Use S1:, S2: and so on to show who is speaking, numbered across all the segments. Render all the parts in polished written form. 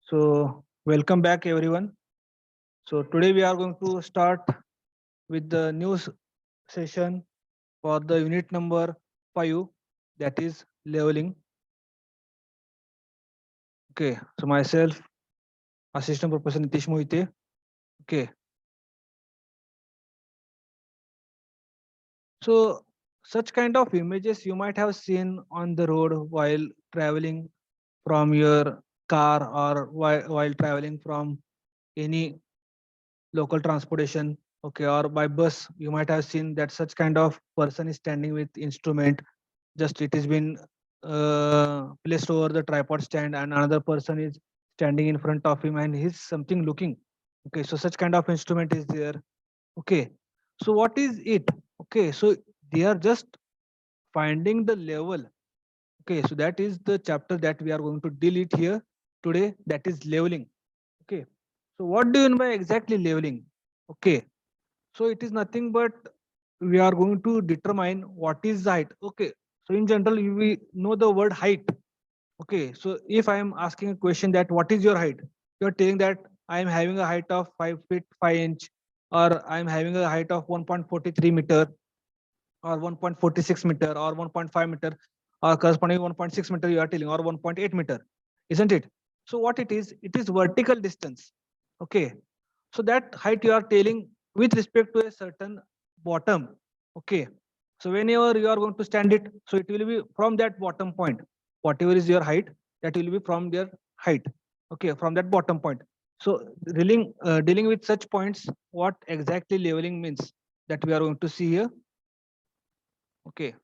S1: So welcome back everyone. So today we are going to start with the news session for the unit number 5, that is leveling. Okay, so myself Assistant Professor Nitish Mohite. Okay, so such kind of images you might have seen on the road while traveling from your car or while traveling from any local transportation, okay, or by bus. You might have seen that such kind of person is standing with instrument, just it has been placed over the tripod stand, and another person is standing in front of him and he's something looking. Okay, so such kind of instrument is there. Okay, so what is it? Okay, so they are just finding the level. Okay, so that is the chapter that we are going to deal it here today, that is leveling. Okay, so what do you mean by exactly leveling? Okay, so it is nothing but we are going to determine what is the height. Okay, so in general we know the word height. Okay, so if I am asking a question that what is your height, you are telling that I am having a height of 5 feet 5 inch, or I am having a height of 1.43 meter, or 1.46 meter, or 1.5 meter, or corresponding 1.6 meter you are telling, or 1.8 meter, isn't it? So what it is vertical distance. Okay, so that height you are telling with respect to a certain bottom. Okay, so whenever you are going to stand it, so it will be from that bottom point, whatever is your height, that will be from their height. Okay, from that bottom point. So dealing with such points, what exactly leveling means, that we are going to see here. Okay,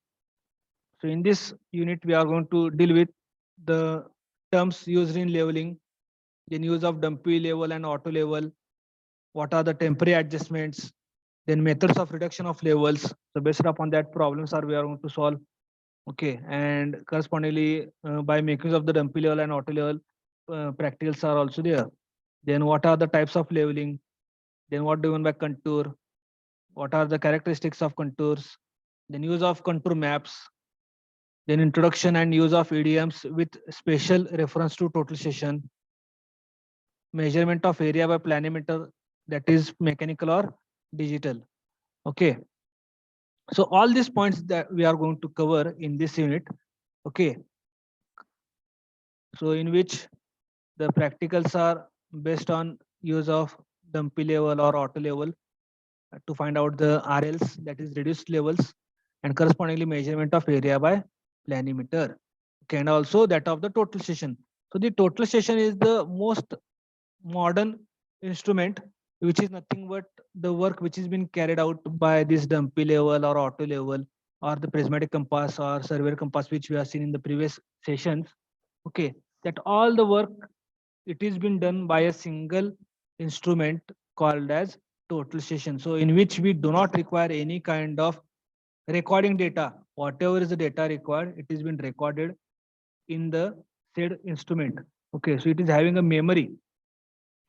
S1: so in this unit we are going to deal with the terms used in leveling, then use of dumpy level and auto level, what are the temporary adjustments, then methods of reduction of levels. So based upon that, problems are we are going to solve. Okay, and correspondingly, by making of the dumpy level and auto level, practicals are also there. Then what are the types of leveling? Then what do you mean by contour? What are the characteristics of contours? Then use of contour maps. Then introduction and use of idioms with special reference to total session. Measurement of area by planimeter, that is mechanical or digital. Okay, so all these points that we are going to cover in this unit. Okay, so in which the practicals are based on use of dumpy level or auto level to find out the RLs, that is reduced levels, and correspondingly measurement of area by planimeter. Okay, and also that of the total session. So the total session is the most modern instrument, which is nothing but the work which has been carried out by this dumpy level or auto level, or the prismatic compass or surveyor compass, which we have seen in the previous sessions. Okay, that all the work, it is been done by a single instrument called as total session. So in which we do not require any kind of recording data. Whatever is the data required, it has been recorded in the said instrument. Okay, so it is having a memory.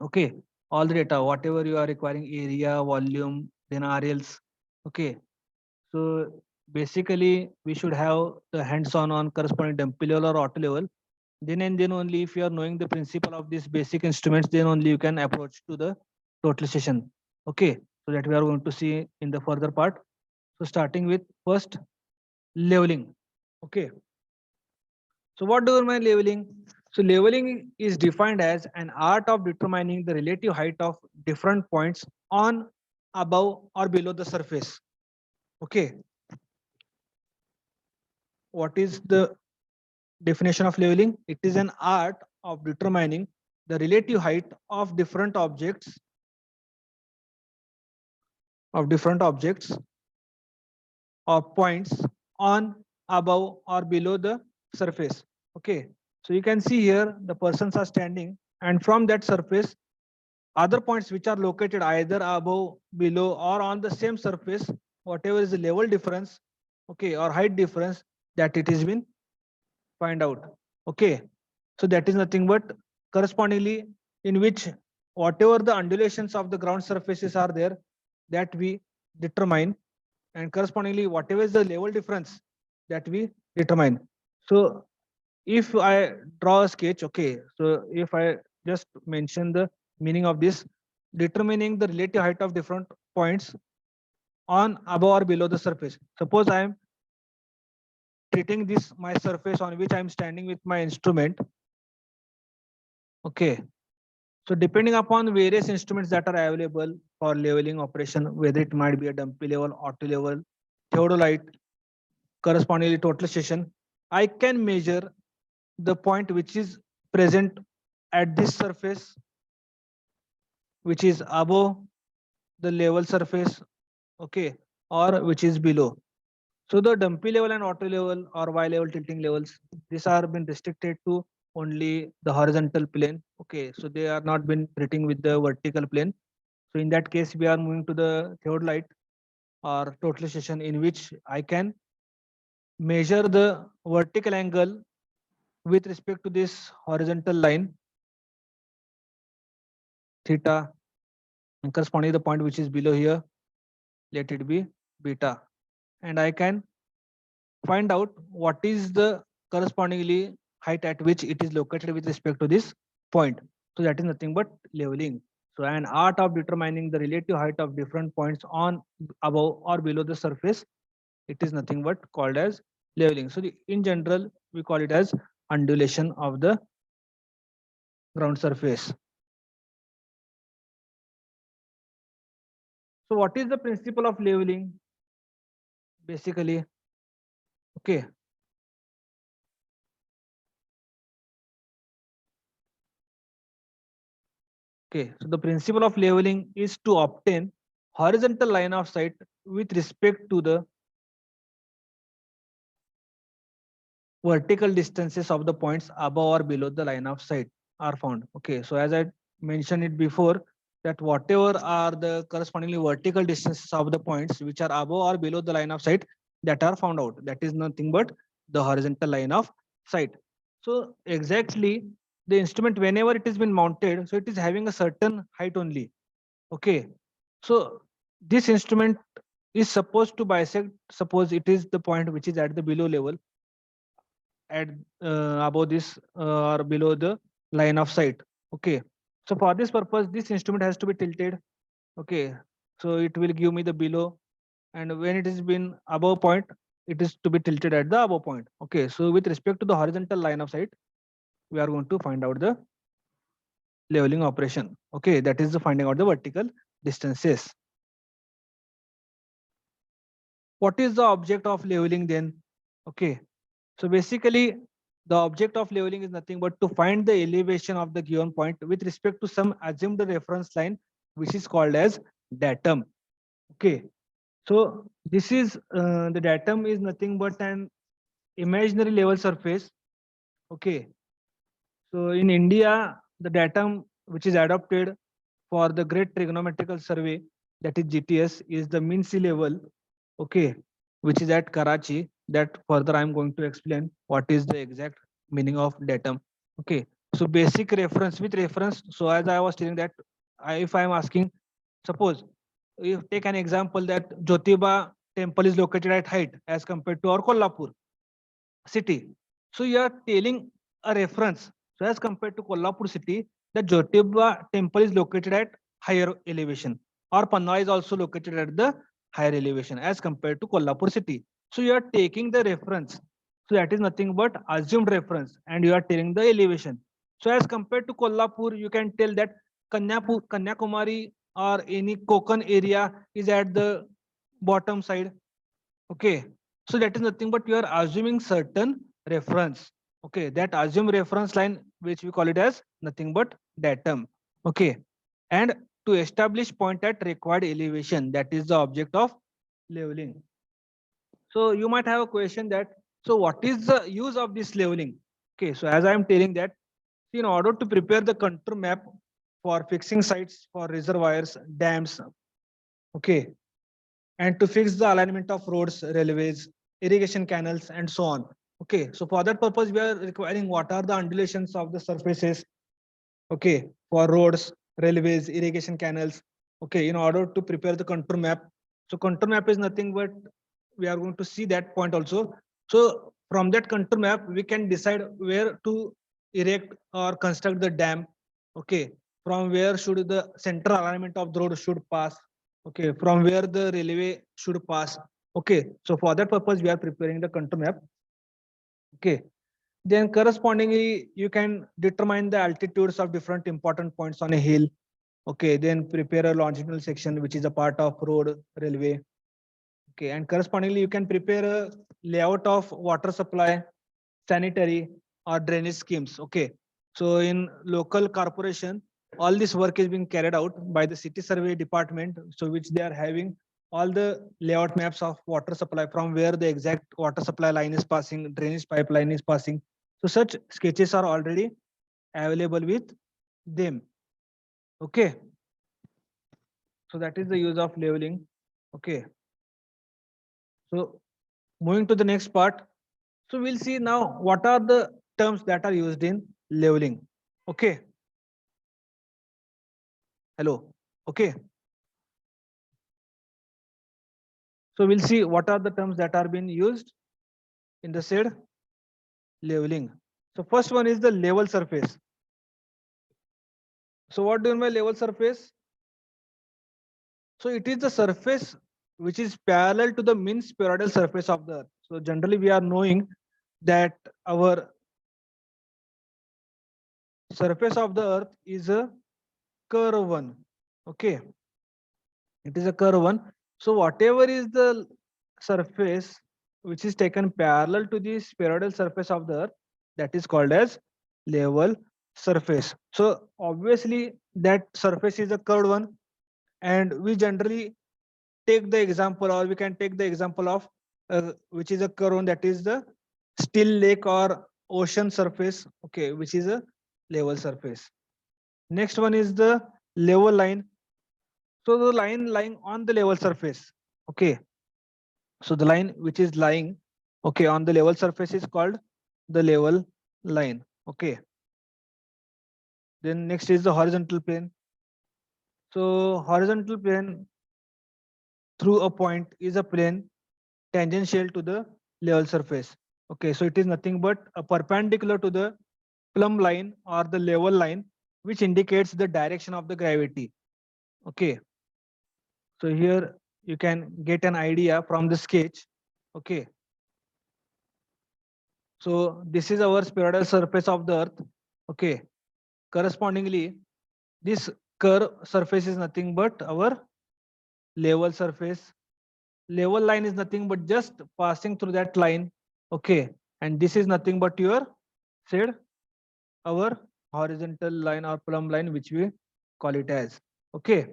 S1: Okay, all the data, whatever you are requiring, area, volume, then RLs. Okay, so basically we should have the hands-on corresponding dumpy level or auto level. Then and then only if you are knowing the principle of these basic instruments, then only you can approach to the totalization. Okay, so that we are going to see in the further part. So starting with first leveling. Okay, so what do you mean leveling? So leveling is defined as an art of determining the relative height of different points on, above, or below the surface. Okay, what is the definition of leveling? It is an art of determining the relative height of different objects or points on, above, or below the surface. Okay, so you can see here the persons are standing, and from that surface, other points which are located either above, below, or on the same surface, whatever is the level difference, okay, or height difference, that it has been find out. Okay, so that is nothing but correspondingly in which whatever the undulations of the ground surfaces are there, that we determine, and correspondingly whatever is the level difference, that we determine. So if I draw a sketch, okay, so if I just mention the meaning of this. Determining the relative height of different points on, above or below the surface. Suppose I am treating this my surface on which I am standing with my instrument. Okay. So depending upon various instruments that are available for leveling operation, whether it might be a dumpy level, auto level, theodolite, correspondingly total station, I can measure the point which is present at this surface, which is above the level surface, okay, or which is below. So the dumpy level and auto level or y level tilting levels, these are been restricted to only the horizontal plane. Okay, so they are not been treating with the vertical plane. So in that case, we are moving to the theodolite or totalization, in which I can measure the vertical angle with respect to this horizontal line theta, and corresponding to the point which is below here, let it be beta, and I can find out what is the correspondingly height at which it is located with respect to this point. So that is nothing but leveling. So an art of determining the relative height of different points on, above or below the surface, it is nothing but called as leveling. So in general, we call it as undulation of the ground surface. So what is the principle of leveling? Basically, okay, okay. So the principle of leveling is to obtain horizontal line of sight with respect to the vertical distances of the points above or below the line of sight are found. Okay, so as I mentioned it before, that whatever are the correspondingly vertical distances of the points which are above or below the line of sight, that are found out, that is nothing but the horizontal line of sight. So exactly, the instrument, whenever it has been mounted, so it is having a certain height only. Okay, so this instrument is supposed to bisect, suppose it is the point which is at the below level, at above this or below the line of sight. Okay, so for this purpose, this instrument has to be tilted. Okay, so it will give me the below, and when it is been above point, it is to be tilted at the above point. Okay, so with respect to the horizontal line of sight, we are going to find out the leveling operation. Okay, that is the finding out the vertical distances. What is the object of leveling then? Okay, so basically, the object of leveling is nothing but to find the elevation of the given point with respect to some assumed reference line, which is called as datum. Okay, so this is the datum is nothing but an imaginary level surface. Okay, so in India, the datum which is adopted for the Great Trigonometrical Survey, that is GTS, is the mean sea level. Okay, which is at Karachi. That further I am going to explain what is the exact meaning of datum. Okay, so basic reference with reference. So as I was telling that, if I am asking, suppose you take an example that Jyotiba temple is located at height as compared to our Kolhapur city. So you are telling a reference. So as compared to Kolhapur city, the Jyotiba temple is located at higher elevation, or Panna is also located at the higher elevation as compared to Kolhapur city. So you are taking the reference. So that is nothing but assumed reference, and you are telling the elevation. So as compared to Kolhapur, you can tell that Kanyakumari or any Konkan area is at the bottom side. Okay, so that is nothing but you are assuming certain reference. Okay, that assume reference line, which we call it as nothing but datum. Okay, and to establish point at required elevation, that is the object of leveling. So you might have a question that, so what is the use of this leveling? Okay, so as I am telling that, in order to prepare the contour map for fixing sites for reservoirs, dams, okay, and to fix the alignment of roads, railways, irrigation canals, and so on. Okay, so for that purpose, we are requiring what are the undulations of the surfaces, okay, for roads, railways, irrigation canals, okay, in order to prepare the contour map. So contour map is nothing but we are going to see that point also. So from that contour map, we can decide where to erect or construct the dam. Okay, from where should the central alignment of the road should pass? Okay, from where the railway should pass? Okay, so for that purpose, we are preparing the contour map. Okay, then correspondingly, you can determine the altitudes of different important points on a hill. Okay, then prepare a longitudinal section which is a part of road railway. Okay, and correspondingly, you can prepare a layout of water supply, sanitary or drainage schemes. Okay, so in local corporation, all this work is being carried out by the city survey department. So which they are having all the layout maps of water supply from where the exact water supply line is passing, drainage pipeline is passing. So such sketches are already available with them. Okay, so that is the use of leveling. Okay, so moving to the next part. So we'll see now what are the terms that are used in leveling. Okay. Hello. Okay. So we'll see what are the terms that are being used in the said leveling. So first one is the level surface. So what do you mean by level surface? So it is the surface which is parallel to the mean spheroidal surface of the earth. So generally we are knowing that our surface of the earth is a curve one. Okay. It is a curve one. So whatever is the surface which is taken parallel to the spheroidal surface of the earth, that is called as level surface. So obviously that surface is a curved one, and we generally take the example, or we can take the example of which is a curve one, that is the still lake or ocean surface. Okay, which is a level surface. Next one is the level line. So the line lying on the level surface. Okay. So the line which is lying, okay, on the level surface is called the level line. Okay. Then next is the horizontal plane. So horizontal plane through a point is a plane tangential to the level surface. Okay. So it is nothing but a perpendicular to the plumb line or the level line, which indicates the direction of the gravity. Okay. So here you can get an idea from the sketch. Okay. So this is our spheroidal surface of the earth. Okay. Correspondingly, this curve surface is nothing but our level surface. Level line is nothing but just passing through that line. Okay. And this is nothing but your said our horizontal line or plumb line, which we call it as. Okay.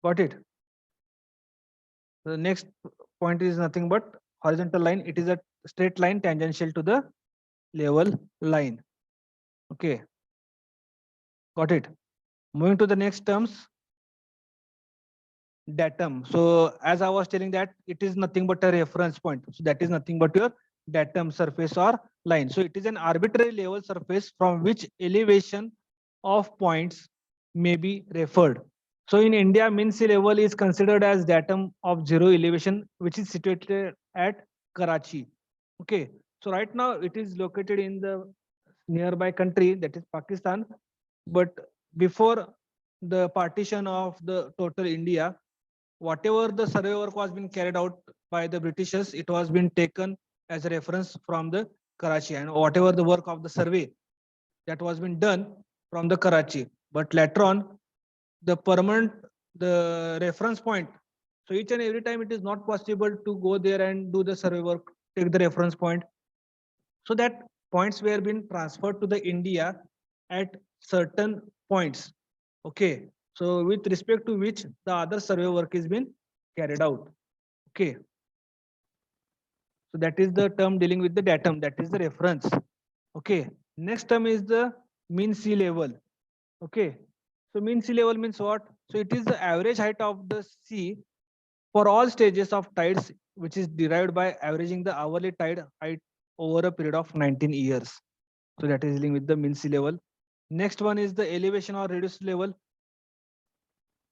S1: Got it. The next point is nothing but horizontal line. It is a straight line tangential to the level line. Okay. Got it. Moving to the next terms, datum. So as I was telling that it is nothing but a reference point. So that is nothing but your datum surface or line. So it is an arbitrary level surface from which elevation of points may be referred. So in India, mean sea level is considered as datum of zero elevation, which is situated at Karachi. Okay. So right now it is located in the nearby country, that is Pakistan. But before the partition of the total India, whatever the survey work was being carried out by the Britishers, it was been taken as a reference from the Karachi, and whatever the work of the survey that was been done from the Karachi. But later on, the permanent, the reference point. So each and every time it is not possible to go there and do the survey work, take the reference point. So that points were being transferred to the India at certain points. Okay. So with respect to which the other survey work is being carried out. Okay. So that is the term dealing with the datum. That is the reference. Okay. Next term is the mean sea level. Okay. So mean sea level means what? So it is the average height of the sea for all stages of tides, which is derived by averaging the hourly tide height over a period of 19 years. So that is dealing with the mean sea level. Next one is the elevation or reduced level.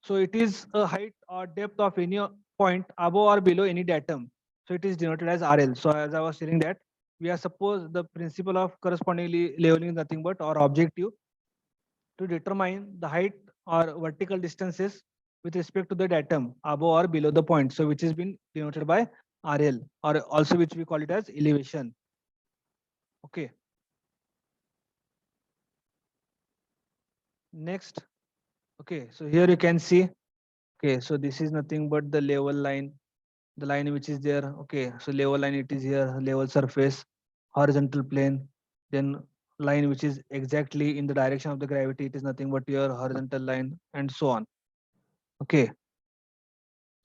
S1: So it is a height or depth of any point above or below any datum. So it is denoted as RL. So as I was saying that we are suppose the principle of correspondingly leveling is nothing but our objective. to determine the height or vertical distances with respect to the datum above or below the point. So which has been denoted by RL, or also which we call it as elevation. Okay. Next. Okay. So here you can see. Okay. So this is nothing but the level line, the line which is there. Okay. So level line, it is here, level surface, horizontal plane, then line which is exactly in the direction of the gravity, it is nothing but your horizontal line, and so on. Okay.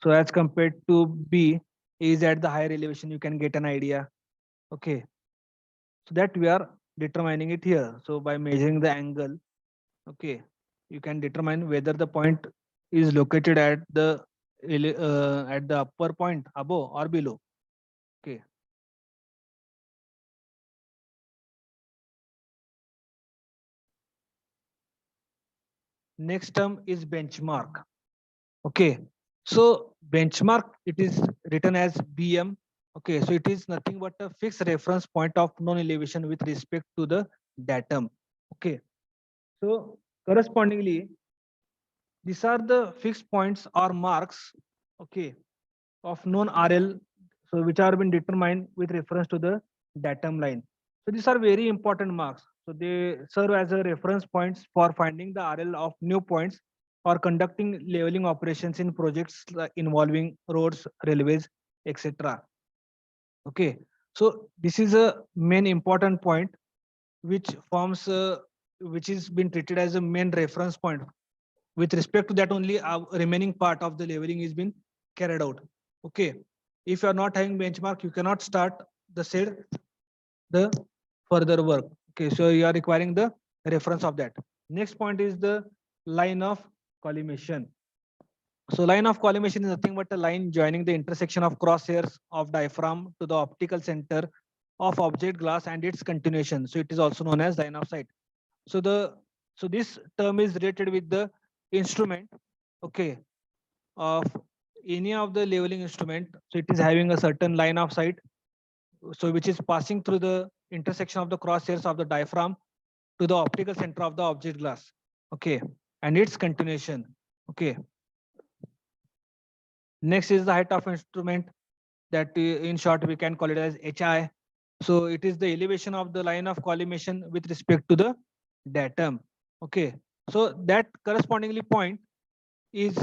S1: So as compared to B is at the higher elevation, you can get an idea. Okay. So that we are determining it here. So by measuring the angle, okay, you can determine whether the point is located at the upper point above or below. Okay. Next term is benchmark. Okay. So benchmark, it is written as BM. Okay. So it is nothing but a fixed reference point of known elevation with respect to the datum. Okay. So correspondingly, these are the fixed points or marks, okay, of known RL, so which are been determined with reference to the datum line. So these are very important marks. So they serve as a reference points for finding the RL of new points or conducting leveling operations in projects involving roads, railways, etc. Okay. So this is a main important point which forms which is been treated as a main reference point. With respect to that only, our remaining part of the leveling is been carried out. Okay. If you are not having benchmark, you cannot start the said the further work. Okay. So you are requiring the reference of that. Next point is the line of collimation. So line of collimation is nothing but a line joining the intersection of crosshairs of diaphragm to the optical center of object glass and its continuation. So it is also known as line of sight. So this term is related with the instrument, okay, of any of the leveling instrument. So it is having a certain line of sight, so which is passing through the intersection of the crosshairs of the diaphragm to the optical center of the object glass, okay, and its continuation. Okay. Next is the height of instrument, that in short we can call it as HI. So it is the elevation of the line of collimation with respect to the datum. Okay. So that correspondingly point is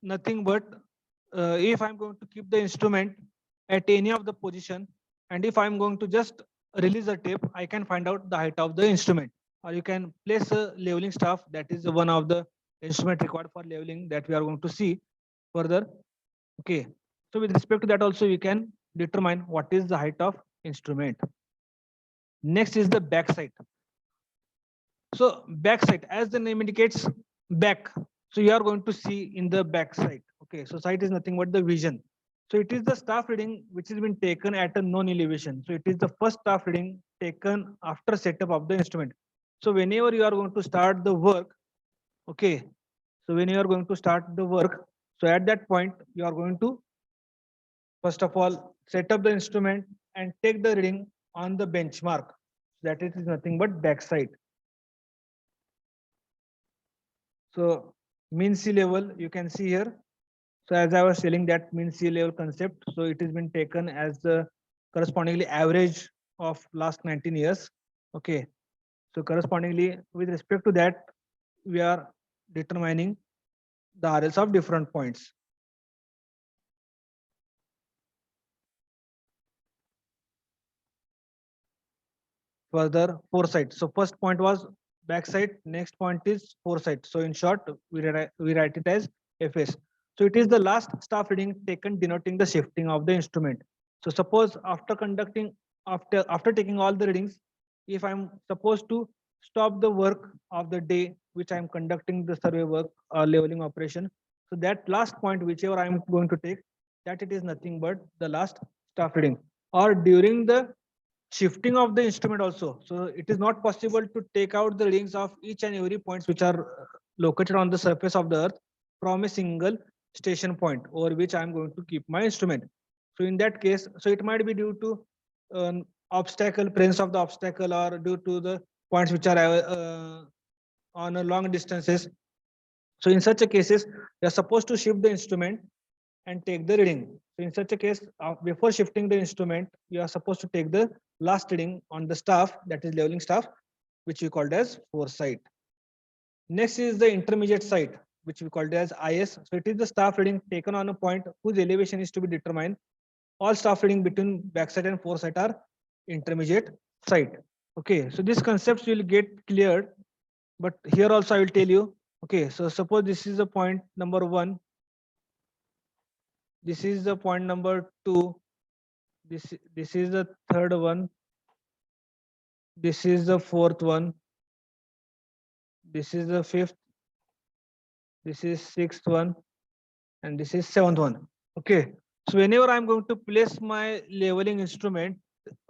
S1: nothing but if I'm going to keep the instrument at any of the position, and if I'm going to just release the tape, I can find out the height of the instrument. Or you can place a leveling staff, that is one of the instrument required for leveling that we are going to see further. Okay. So with respect to that also, we can determine what is the height of instrument. Next is the back sight. So back sight, as the name indicates, back. So you are going to see in the back sight. Okay. So sight is nothing but the vision. So it is the staff reading which has been taken at a known elevation. So it is the first staff reading taken after setup of the instrument. So whenever you are going to start the work, okay. So when you are going to start the work, so at that point you are going to first of all set up the instrument and take the reading on the benchmark. That is nothing but backside. So mean sea level, you can see here. So as I was telling that mean sea level concept, so it has been taken as the correspondingly average of last 19 years. Okay. So correspondingly with respect to that, we are determining the RLs of different points. Further foresight. So first point was backside, next point is foresight. So in short, we write it as FS. So it is the last staff reading taken denoting the shifting of the instrument. So suppose after taking all the readings, if I'm supposed to stop the work of the day which I'm conducting the survey work or leveling operation, so that last point whichever I'm going to take, that it is nothing but the last staff reading. Or during the shifting of the instrument also. So it is not possible to take out the readings of each and every points which are located on the surface of the earth from a single station point over which I am going to keep my instrument. So in that case, so it might be due to obstacle, presence of the obstacle, or due to the points which are on a long distances. So in such a cases, you are supposed to shift the instrument and take the reading. So in such a case, before shifting the instrument, you are supposed to take the last reading on the staff, that is leveling staff, which we called as foresight. Next is the intermediate site, which we called as IS. So it is the staff reading taken on a point whose elevation is to be determined. All staff reading between backside and foresight are intermediate site. Okay, so these concepts will get cleared, but here also I will tell you. Okay, so suppose this is the point number 1, this is the point number 2, this is the third one, this is the fourth one, this is the fifth, this is sixth one, and this is seventh one. Okay, so whenever I'm going to place my leveling instrument,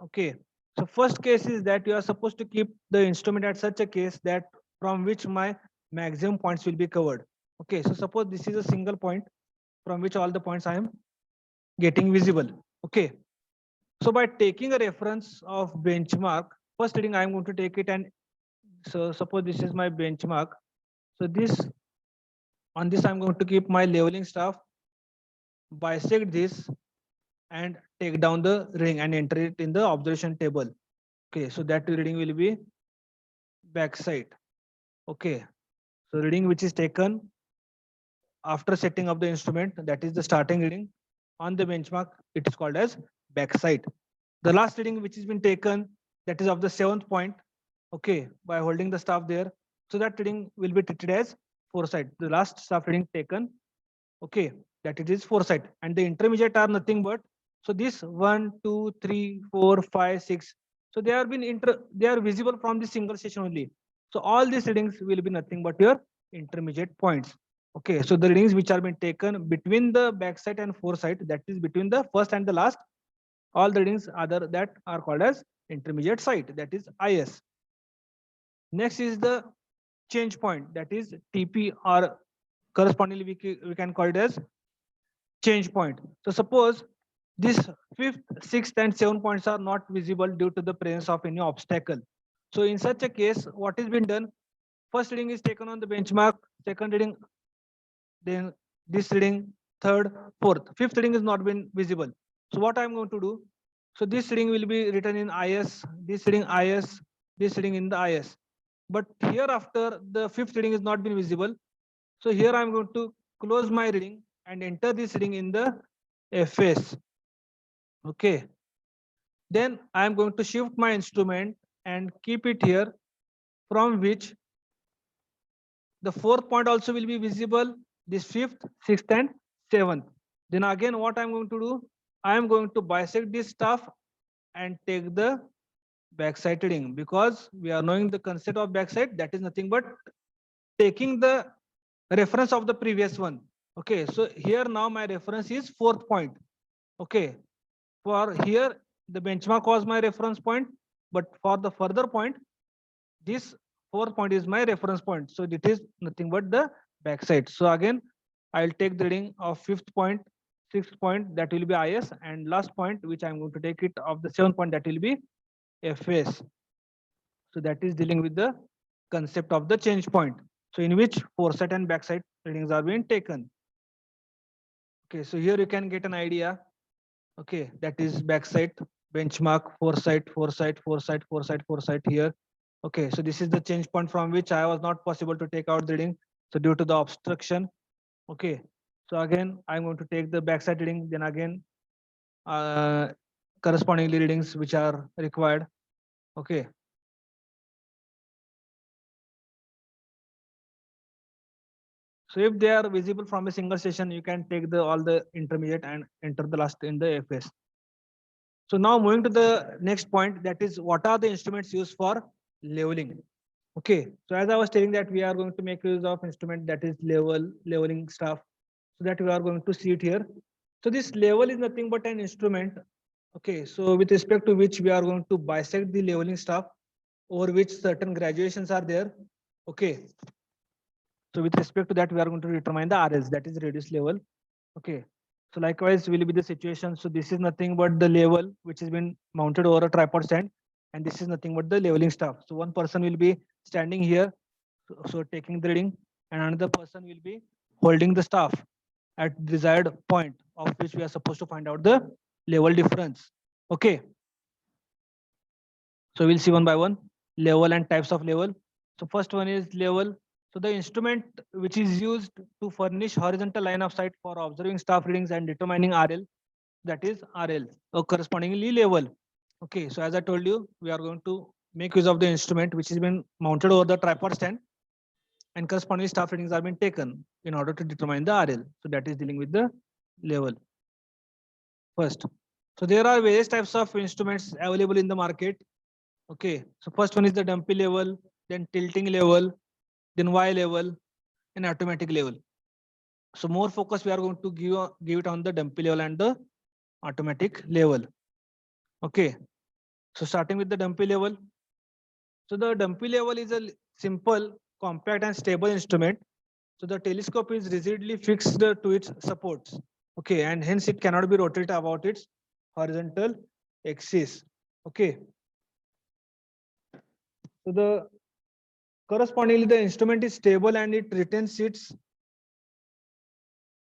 S1: okay, so first case is that you are supposed to keep the instrument at such a case that from which my maximum points will be covered. Okay, so suppose this is a single point from which all the points I am getting visible. Okay, so by taking a reference of benchmark, first reading I am going to take it, and so suppose this is my benchmark. So this, on this I'm going to keep my leveling staff, bisect this, and take down the reading and enter it in the observation table. Okay, so that reading will be backside. Okay, so reading which is taken after setting up the instrument, that is the starting reading on the benchmark, it is called as backside. The last reading which has been taken, that is of the seventh point, okay, by holding the staff there, so that reading will be treated as foresight. The last staff reading taken, okay, that it is foresight, and the intermediate are nothing but, so this 1 2 3 4 5 6, so they are they are visible from the single station only. So all these readings will be nothing but your intermediate points. Okay, so the readings which are being taken between the backside and foresight, that is between the first and the last, all the readings other that are called as intermediate site, that is IS. Next is the change point, that is TP, or correspondingly we can call it as change point. So suppose this fifth, sixth, and seventh points are not visible due to the presence of any obstacle. So in such a case, what is been done? First reading is taken on the benchmark, second reading, then this reading, third, fourth, fifth reading is not been visible. So what I'm going to do? So this reading will be written in IS, this reading IS, this reading in the IS. But here after the fifth reading is not been visible. So here I'm going to close my reading and enter this reading in the FS. Okay. Then I'm going to shift my instrument and keep it here, from which the fourth point also will be visible, this fifth, sixth, and seventh. Then again, what I'm going to do? I am going to bisect this stuff and take the backside reading, because we are knowing the concept of backside, that is nothing but taking the reference of the previous one. Okay, so here now my reference is fourth point. Okay, for here the benchmark was my reference point, but for the further point, this fourth point is my reference point, so it is nothing but the backside. So again, I'll take the reading of fifth point, sixth point, that will be IS, and last point which I'm going to take it of the seventh point, that will be FS. So that is dealing with the concept of the change point, so in which foresight and backside readings are being taken. Okay, so here you can get an idea. Okay, that is backside, benchmark, foresight, foresight, foresight, foresight, foresight here. Okay, so this is the change point from which I was not possible to take out the reading, so due to the obstruction. Okay, so again I'm going to take the backside reading, then again correspondingly readings which are required. Okay, so if they are visible from a single station, you can take the all the intermediate and enter the last in the FS. So now moving to the next point, that is what are the instruments used for leveling. Okay, so as I was telling that we are going to make use of instrument, that is leveling stuff, so that we are going to see it here. So this level is nothing but an instrument. Okay, so with respect to which we are going to bisect the leveling stuff, over which certain graduations are there. Okay, so with respect to that, we are going to determine the RS, that is radius level. Okay, so likewise will be the situation. So this is nothing but the level which has been mounted over a tripod stand, and this is nothing but the leveling stuff. So one person will be standing here. So taking the reading, and another person will be holding the staff at desired point of which we are supposed to find out the level difference. Okay, so we'll see one by one level and types of level. So first one is level. So the instrument which is used to furnish horizontal line of sight for observing staff readings and determining RL, that is RL, or correspondingly level. Okay, so as I told you, we are going to make use of the instrument which has been mounted over the tripod stand, and corresponding staff readings are being taken in order to determine the RL. So that is dealing with the level first. So there are various types of instruments available in the market. Okay, so first one is the dumpy level, then tilting level, then Y level, and automatic level. So more focus we are going to give it on the dumpy level and the automatic level. Okay, so starting with the dumpy level. So the dumpy level is a simple, compact, and stable instrument. So the telescope is rigidly fixed to its supports. Okay, and hence it cannot be rotated about its horizontal axis. Okay, so the correspondingly the instrument is stable and it retains its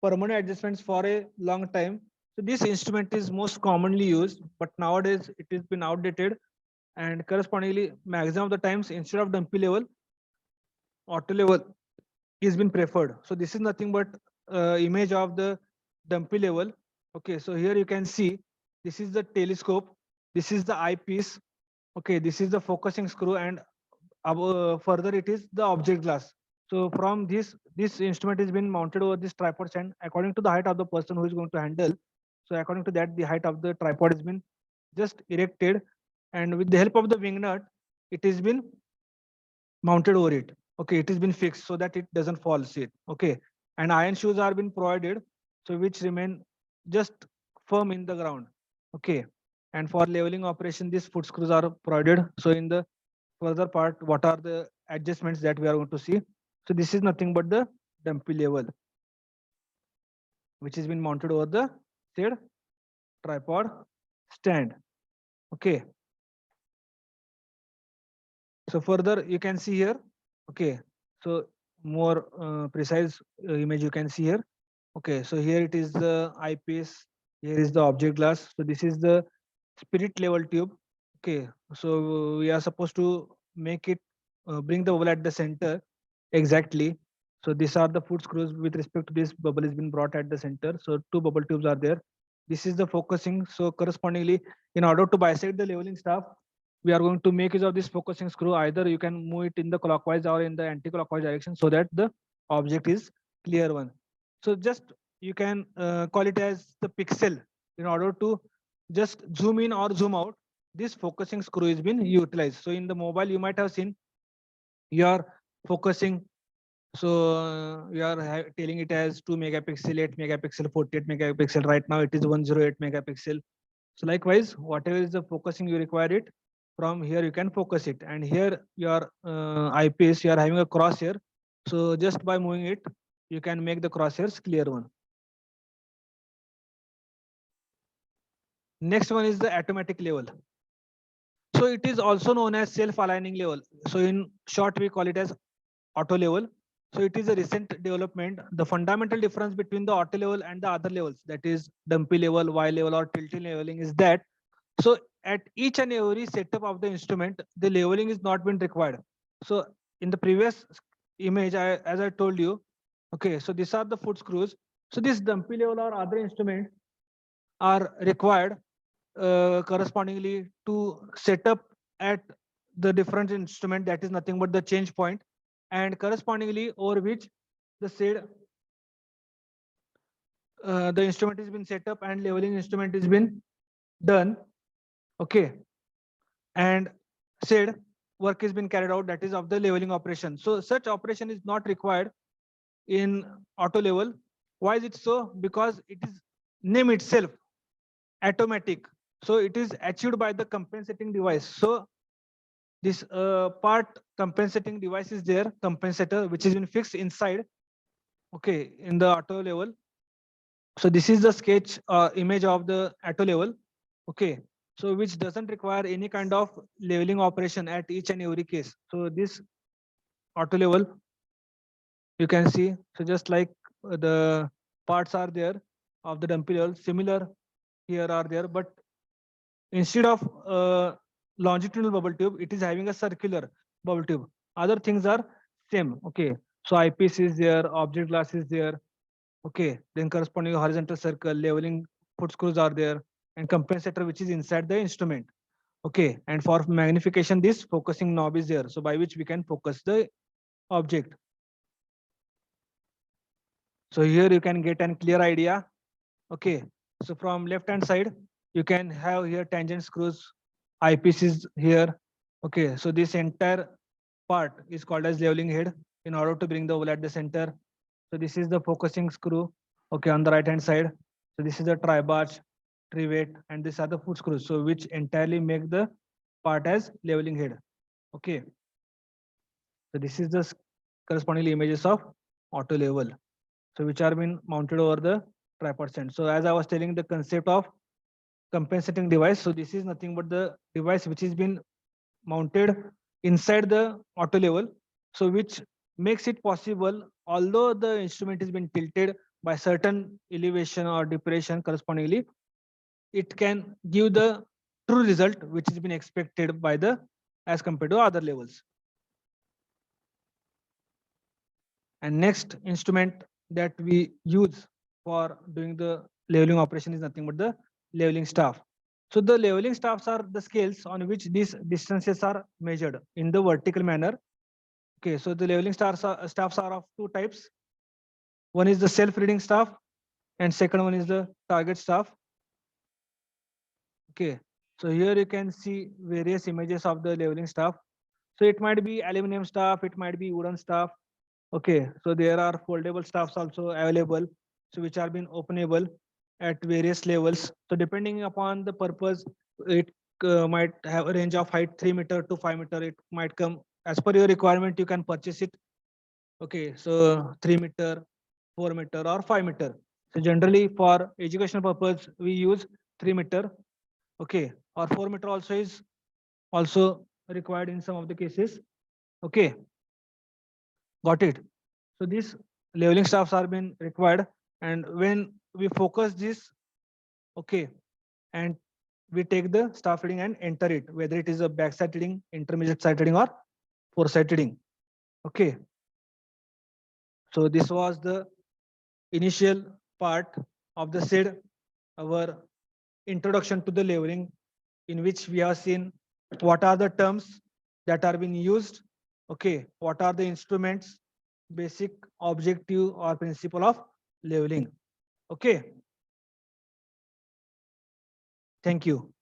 S1: permanent adjustments for a long time. So this instrument is most commonly used, but nowadays it has been outdated, and correspondingly maximum of the times instead of dumpy level, auto level is been preferred. So this is nothing but image of the dumpy level. Okay, so here you can see this is the telescope, this is the eyepiece. Okay, this is the focusing screw, and further it is the object glass. So from this instrument is been mounted over this tripod stand according to the height of the person who is going to handle. So according to that, the height of the tripod has been just erected, and with the help of the wing nut, it has been mounted over it. Okay, it has been fixed so that it doesn't fall. See it. Okay, and iron shoes are been provided, so which remain just firm in the ground. Okay, and for leveling operation, these foot screws are provided. So in the further part, what are the adjustments that we are going to see? So this is nothing but the dumpy level, which has been mounted over the said tripod stand. Okay, so further you can see here. Okay, so more precise image you can see here. Okay, so here it is the eyepiece, here is the object glass. So this is the spirit level tube. Okay, so we are supposed to make it bring the bubble at the center exactly. So these are the foot screws with respect to this bubble has been brought at the center. So two bubble tubes are there. This is the focusing. So correspondingly, in order to bisect the leveling staff, we are going to make use of this focusing screw. Either you can move it in the clockwise or in the anti-clockwise direction so that the object is clear one. So just you can call it as the pixel in order to just zoom in or zoom out. This focusing screw is been utilized. So in the mobile, you might have seen you are focusing. So we are telling it as 2 megapixel, 8 megapixel, 48 megapixel. Right now it is 108 megapixel. So likewise, whatever is the focusing you require it, from here you can focus it. And here your eyepiece, you are having a crosshair. So just by moving it, you can make the crosshairs clear one. Next one is the automatic level. So it is also known as self-aligning level. So in short, we call it as auto level. So it is a recent development. The fundamental difference between the auto level and the other levels, that is dumpy level, Y level, or tilting leveling, is that so at each and every setup of the instrument, the leveling is not been required. So in the previous image, as I told you, okay, so these are the foot screws. So this dumpy level or other instrument are required correspondingly to set up at the different instrument, that is nothing but the change point, and correspondingly over which the said the instrument has been set up and leveling instrument has been done. Okay, and said work has been carried out, that is of the leveling operation. So such operation is not required in auto level. Why is it so? Because it is name itself automatic, so it is achieved by the compensating device. So this part compensating device is there, compensator, which is been fixed inside. Okay, in the auto level. So this is the sketch image of the auto level. Okay, so which doesn't require any kind of leveling operation at each and every case. So this auto level, you can see. So just like the parts are there of the dumpy level, similar here are there, but instead of longitudinal bubble tube, it is having a circular bubble tube. Other things are same. Okay. So eyepiece is there, object glass is there. Okay. Then corresponding horizontal circle, leveling foot screws are there, and compensator which is inside the instrument. Okay. And for magnification, this focusing knob is there. So by which we can focus the object. So here you can get an clear idea. Okay. So from left hand side, you can have here tangent screws, eyepieces here. Okay. So this entire part is called as leveling head in order to bring the oval at the center. So this is the focusing screw. Okay. On the right hand side. So this is the tri-barge, trivet, and these are the foot screws. So which entirely make the part as leveling head. Okay. So this is the corresponding images of auto level. So which are being mounted over the tripod stand. So as I was telling, the concept of compensating device. So this is nothing but the device which is been mounted inside the auto level. So which makes it possible, although the instrument has been tilted by certain elevation or depression correspondingly, it can give the true result which has been expected by the as compared to other levels. And next instrument that we use for doing the leveling operation is nothing but the leveling staff. So the leveling staffs are the scales on which these distances are measured in the vertical manner. Okay, so the leveling staffs are of two types. One is the self-reading staff, and second one is the target staff. Okay, so here you can see various images of the leveling staff. So it might be aluminum staff, it might be wooden staff. Okay, so there are foldable staffs also available, so which are being openable at various levels. So depending upon the purpose, it might have a range of height 3 meter to 5 meter. It might come as per your requirement. You can purchase it. Okay, so 3 meter, 4 meter, or 5 meter. So generally for educational purpose, we use 3 meter. Okay, or 4 meter also is also required in some of the cases. Okay, got it. So these leveling staffs are being required, and when we focus this, okay, and we take the staff reading and enter it, whether it is a backside reading, intermediate side reading, or foresight reading. Okay, so this was the initial part of the said our introduction to the leveling, in which we have seen what are the terms that are being used. Okay, what are the instruments, basic objective or principle of leveling. Okay, thank you.